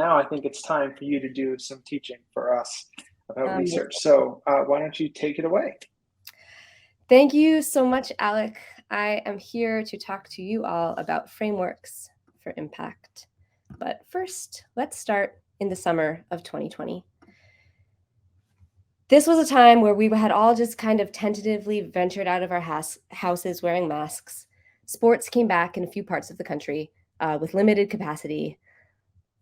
now I think it's time for you to do some teaching for us about Yes. research. So why don't you take it away? Thank you so much, Alec. I am here to talk to you all about frameworks for impact. But first, let's start in the summer of 2020. This was a time where we had all just kind of tentatively ventured out of our houses wearing masks. Sports came back in a few parts of the country with limited capacity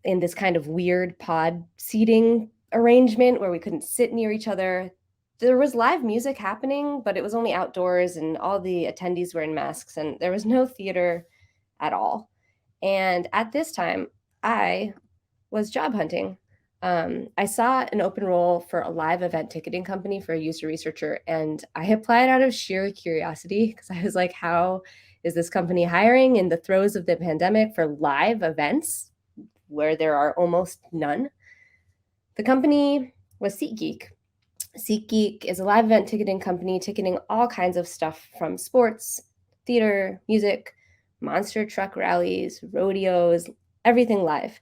in this kind of weird pod seating arrangement where we couldn't sit near each other. There was live music happening, but it was only outdoors and all the attendees were in masks and there was no theater at all. And at this time, I was job hunting. I saw an open role for a live event ticketing company for a user researcher, and I applied out of sheer curiosity because I was like, how is this company hiring in the throes of the pandemic for live events where there are almost none? The company was SeatGeek. SeatGeek is a live event ticketing company, ticketing all kinds of stuff from sports, theater, music, monster truck rallies, rodeos, everything live.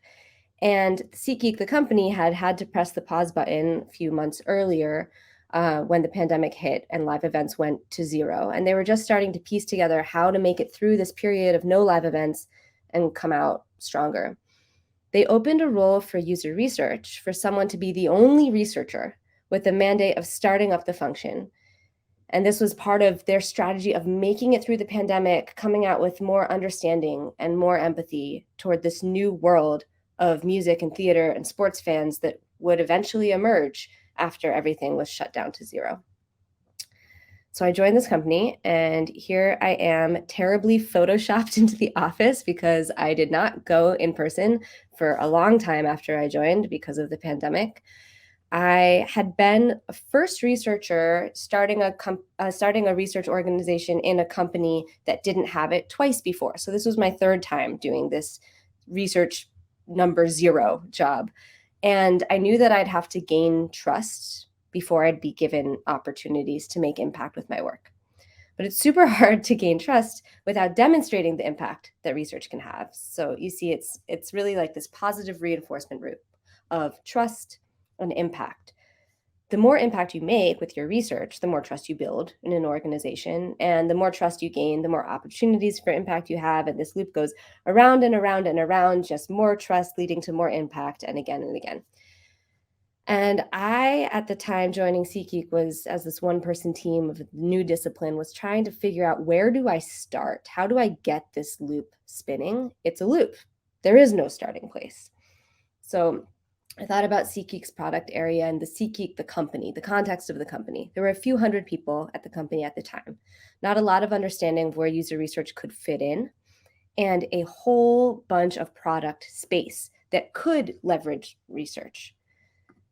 And SeatGeek, the company, had to press the pause button a few months earlier when the pandemic hit and live events went to zero. And they were just starting to piece together how to make it through this period of no live events and come out stronger. They opened a role for user research for someone to be the only researcher with the mandate of starting up the function. And this was part of their strategy of making it through the pandemic, coming out with more understanding and more empathy toward this new world of music and theater and sports fans that would eventually emerge after everything was shut down to zero. So I joined this company, and here I am terribly photoshopped into the office because I did not go in person for a long time after I joined because of the pandemic. I had been a first researcher starting a research organization in a company that didn't have it twice before. So this was my third time doing this research number 0 job. And I knew that I'd have to gain trust before I'd be given opportunities to make impact with my work. But it's super hard to gain trust without demonstrating the impact that research can have. So you see, it's really like this positive reinforcement loop of trust and impact. The more impact you make with your research, the more trust you build in an organization. And the more trust you gain, the more opportunities for impact you have. And this loop goes around and around and around, just more trust leading to more impact, and again and again. And I, at the time joining SeatGeek, was as this one-person team of new discipline, was trying to figure out, where do I start? How do I get this loop spinning? It's a loop. There is no starting place. So I thought about SeatGeek's product area and the SeatGeek, the company, the context of the company. There were a few hundred people at the company at the time, not a lot of understanding of where user research could fit in, and a whole bunch of product space that could leverage research.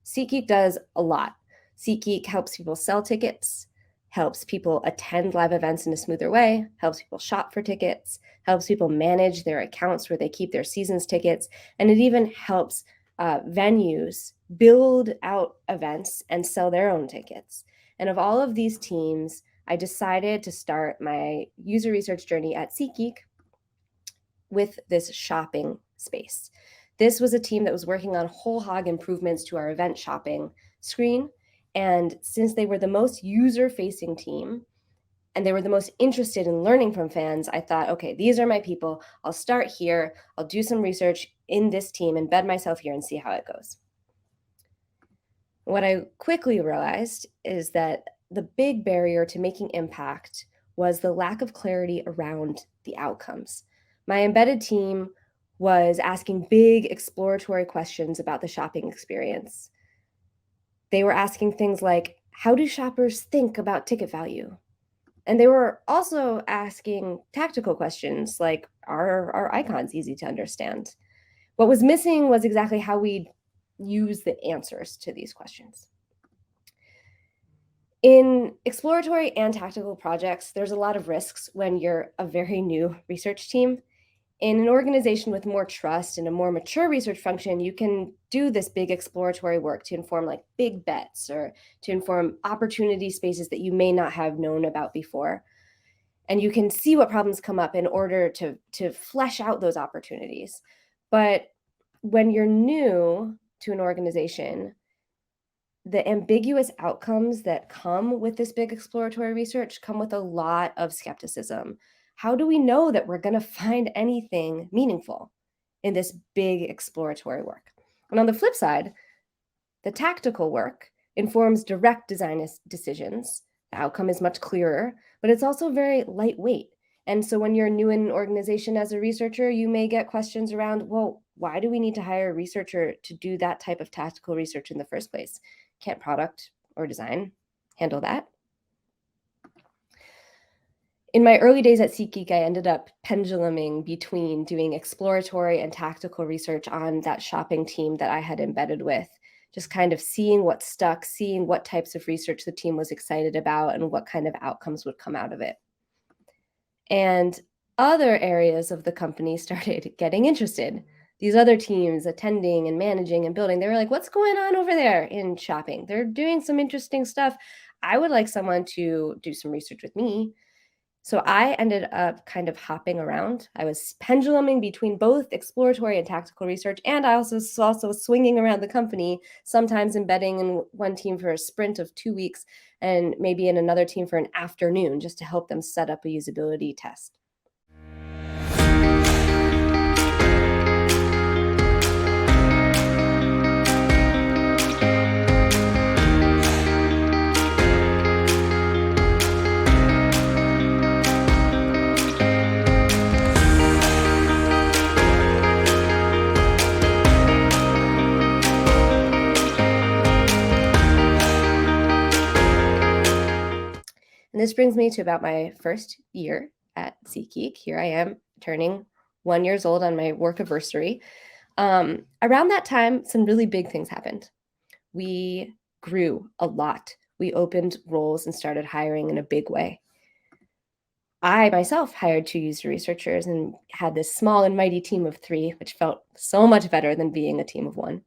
SeatGeek does a lot. SeatGeek helps people sell tickets, helps people attend live events in a smoother way, helps people shop for tickets, helps people manage their accounts where they keep their season's tickets, and it even helps venues build out events and sell their own tickets. And of all of these teams, I decided to start my user research journey at SeatGeek with this shopping space. This was a team that was working on whole hog improvements to our event shopping screen. And since they were the most user-facing team and they were the most interested in learning from fans, I thought, okay, these are my people. I'll start here. I'll do some research in this team, embed myself here, and see how it goes. What I quickly realized is that the big barrier to making impact was the lack of clarity around the outcomes. My embedded team was asking big exploratory questions about the shopping experience. They were asking things like, how do shoppers think about ticket value? And they were also asking tactical questions like, are our icons easy to understand? What was missing was exactly how we'd use the answers to these questions. In exploratory and tactical projects, there's a lot of risks when you're a very new research team. In an organization with more trust and a more mature research function, you can do this big exploratory work to inform like big bets or to inform opportunity spaces that you may not have known about before. And you can see what problems come up in order to flesh out those opportunities. But when you're new to an organization, the ambiguous outcomes that come with this big exploratory research come with a lot of skepticism. How do we know that we're going to find anything meaningful in this big exploratory work? And on the flip side, the tactical work informs direct design decisions. The outcome is much clearer, but it's also very lightweight. And so when you're new in an organization as a researcher, you may get questions around, well, why do we need to hire a researcher to do that type of tactical research in the first place? Can't product or design handle that? In my early days at SeatGeek, I ended up penduluming between doing exploratory and tactical research on that shopping team that I had embedded with, just kind of seeing what stuck, seeing what types of research the team was excited about and what kind of outcomes would come out of it. And other areas of the company started getting interested. These other teams attending and managing and building, they were like, what's going on over there in shopping? They're doing some interesting stuff. I would like someone to do some research with me. So I ended up kind of hopping around. I was penduluming between both exploratory and tactical research, and I also swinging around the company, sometimes embedding in one team for a sprint of 2 weeks and maybe in another team for an afternoon just to help them set up a usability test. And this brings me to about my first year at SeatGeek. Here I am turning 1 year old on my work anniversary. Around that time, some really big things happened. We grew a lot. We opened roles and started hiring in a big way. I myself hired 2 user researchers and had this small and mighty team of 3, which felt so much better than being a team of 1.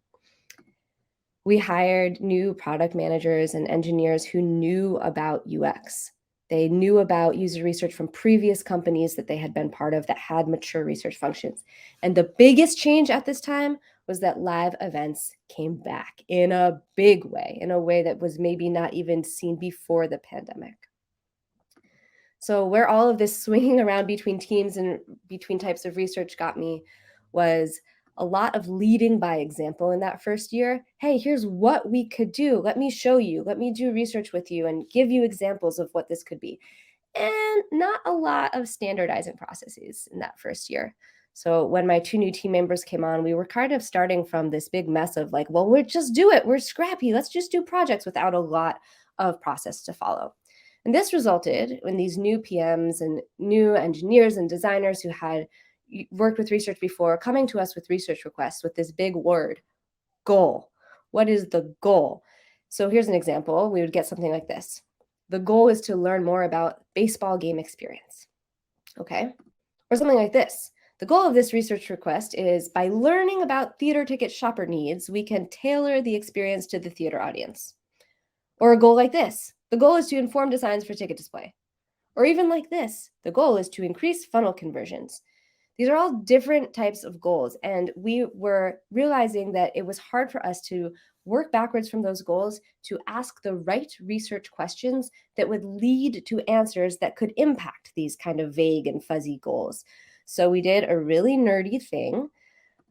We hired new product managers and engineers who knew about UX. They knew about user research from previous companies that they had been part of that had mature research functions. And the biggest change at this time was that live events came back in a big way, in a way that was maybe not even seen before the pandemic. So where all of this swinging around between teams and between types of research got me was a lot of leading by example in that first year. Hey, here's what we could do. Let me show you. Let me do research with you and give you examples of what this could be. And not a lot of standardizing processes in that first year. So when my 2 new team members came on, we were kind of starting from this big mess of like, well, we'll just do it. We're scrappy. Let's just do projects without a lot of process to follow. And this resulted in these new PMs and new engineers and designers who had worked with research before coming to us with research requests with this big word, goal. What is the goal? So here's an example. We would get something like this. The goal is to learn more about baseball game experience. Okay. Or something like this. The goal of this research request is by learning about theater ticket shopper needs, we can tailor the experience to the theater audience. Or a goal like this. The goal is to inform designs for ticket display. Or even like this. The goal is to increase funnel conversions. These are all different types of goals. And we were realizing that it was hard for us to work backwards from those goals to ask the right research questions that would lead to answers that could impact these kind of vague and fuzzy goals. So we did a really nerdy thing.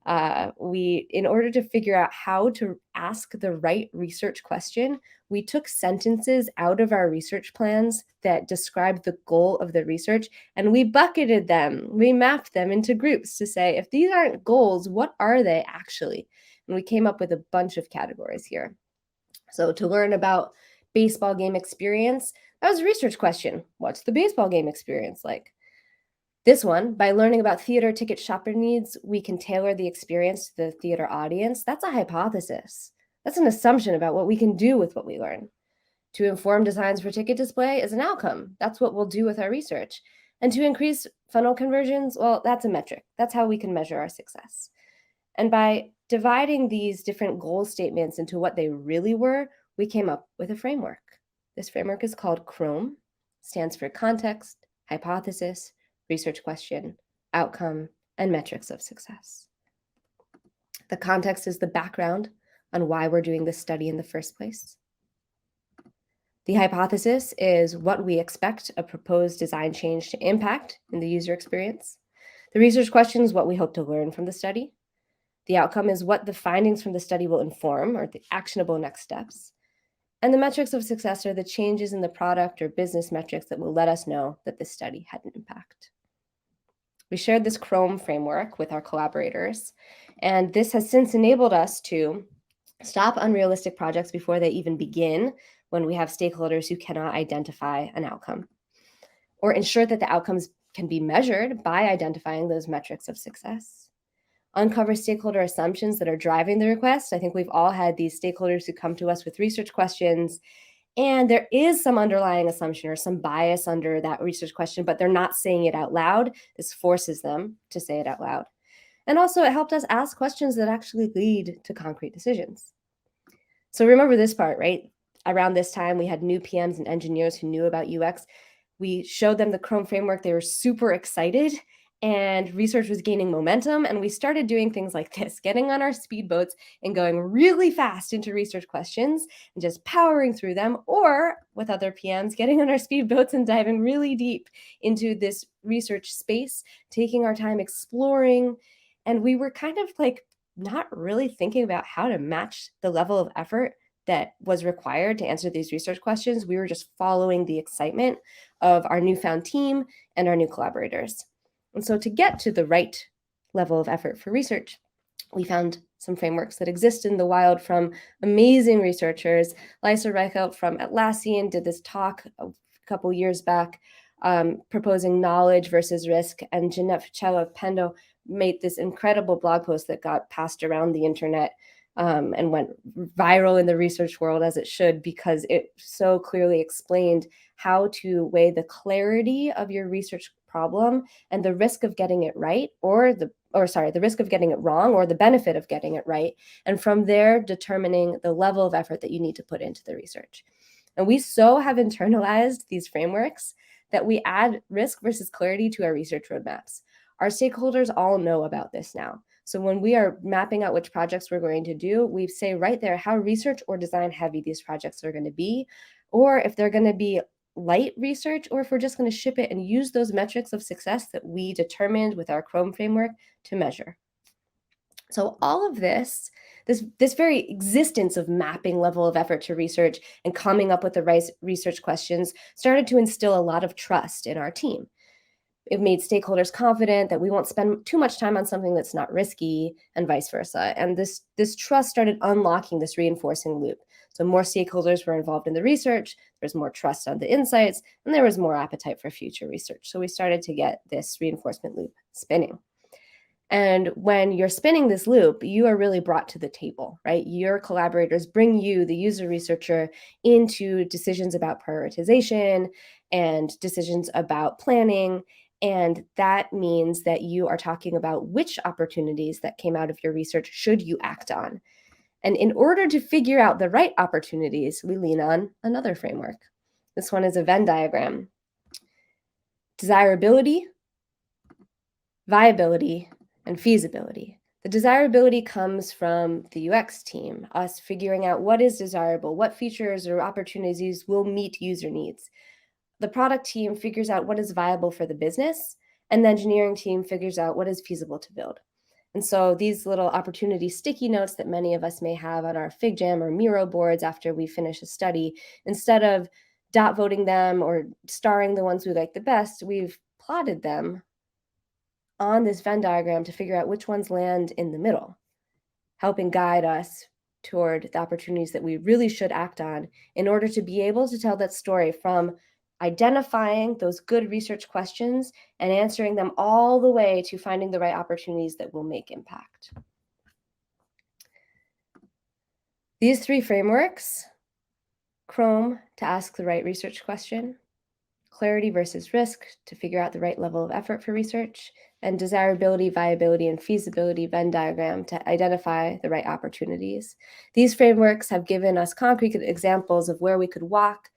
In order to figure out how to ask the right research question, we took sentences out of our research plans that described the goal of the research, and we bucketed them. We mapped them into groups to say, if these aren't goals, what are they actually? And we came up with a bunch of categories here. So to learn about baseball game experience, that was a research question. What's the baseball game experience like? This one, by learning about theater ticket shopper needs, we can tailor the experience to the theater audience. That's a hypothesis. That's an assumption about what we can do with what we learn. To inform designs for ticket display is an outcome. That's what we'll do with our research. And to increase funnel conversions, well, that's a metric. That's how we can measure our success. And by dividing these different goal statements into what they really were, we came up with a framework. This framework is called CHROME, stands for context, hypothesis, research question, outcome, and metrics of success. The context is the background on why we're doing this study in the first place. The hypothesis is what we expect a proposed design change to impact in the user experience. The research question is what we hope to learn from the study. The outcome is what the findings from the study will inform, or the actionable next steps. And the metrics of success are the changes in the product or business metrics that will let us know that this study had an impact. We shared this Chrome framework with our collaborators, and this has since enabled us to stop unrealistic projects before they even begin when we have stakeholders who cannot identify an outcome, or ensure that the outcomes can be measured by identifying those metrics of success. Uncover stakeholder assumptions that are driving the request. I think we've all had these stakeholders who come to us with research questions, and there is some underlying assumption or some bias under that research question, but they're not saying it out loud. This forces them to say it out loud. And also, it helped us ask questions that actually lead to concrete decisions. So remember this part, right? Around this time, we had new PMs and engineers who knew about UX. We showed them the Chrome framework. They were super excited, and research was gaining momentum. And we started doing things like this, getting on our speedboats and going really fast into research questions and just powering through them, or with other PMs, getting on our speedboats and diving really deep into this research space, taking our time exploring. And we were kind of like not really thinking about how to match the level of effort that was required to answer these research questions. We were just following the excitement of our newfound team and our new collaborators. And so to get to the right level of effort for research, we found some frameworks that exist in the wild from amazing researchers. Lisa Reichelt from Atlassian did this talk a couple years back, proposing knowledge versus risk, and Jeanette Ficello of Pendo made this incredible blog post that got passed around the internet and went viral in the research world, as it should, because it so clearly explained how to weigh the clarity of your research problem and the risk of getting it right, the risk of getting it wrong, or the benefit of getting it right. And from there, determining the level of effort that you need to put into the research. And we so have internalized these frameworks that we add risk versus clarity to our research roadmaps. Our stakeholders all know about this now. So when we are mapping out which projects we're going to do, we say right there how research or design heavy these projects are going to be, or if they're going to be light research, or if we're just going to ship it and use those metrics of success that we determined with our Chrome framework to measure. So all of this very existence of mapping level of effort to research and coming up with the right research questions started to instill a lot of trust in our team. It made stakeholders confident that we won't spend too much time on something that's not risky, and vice versa. And this trust started unlocking this reinforcing loop. So more stakeholders were involved in the research, there's more trust on the insights, and there was more appetite for future research. So we started to get this reinforcement loop spinning. And when you're spinning this loop, you are really brought to the table, right? Your collaborators bring you, the user researcher, into decisions about prioritization and decisions about planning. And that means that you are talking about which opportunities that came out of your research should you act on. And in order to figure out the right opportunities, we lean on another framework. This one is a Venn diagram. Desirability, viability, and feasibility. The desirability comes from the UX team, us figuring out what is desirable, what features or opportunities will meet user needs. The product team figures out what is viable for the business, and the engineering team figures out what is feasible to build. And so these little opportunity sticky notes that many of us may have on our FigJam or Miro boards after we finish a study, instead of dot voting them or starring the ones we like the best, we've plotted them on this Venn diagram to figure out which ones land in the middle, helping guide us toward the opportunities that we really should act on in order to be able to tell that story, from identifying those good research questions and answering them all the way to finding the right opportunities that will make impact. These three frameworks, Chrome to ask the right research question, clarity versus risk to figure out the right level of effort for research, and desirability, viability, and feasibility Venn diagram to identify the right opportunities. These frameworks have given us concrete examples of where we could walk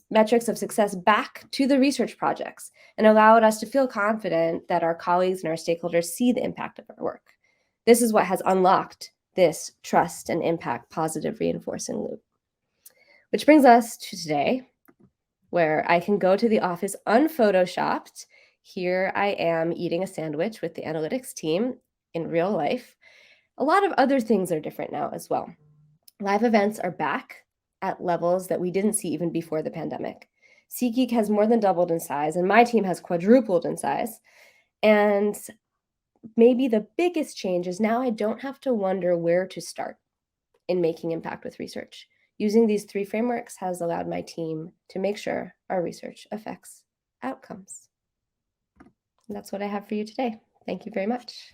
metrics of success back to the research projects and allowed us to feel confident that our colleagues and our stakeholders see the impact of our work. This is what has unlocked this trust and impact positive reinforcing loop. Which brings us to today, where I can go to the office unphotoshopped. Here I am eating a sandwich with the analytics team in real life. A lot of other things are different now as well. Live events are back at levels that we didn't see even before the pandemic. SeatGeek has more than doubled in size, and my team has quadrupled in size. And maybe the biggest change is now I don't have to wonder where to start in making impact with research. Using these 3 frameworks has allowed my team to make sure our research affects outcomes. And that's what I have for you today. Thank you very much.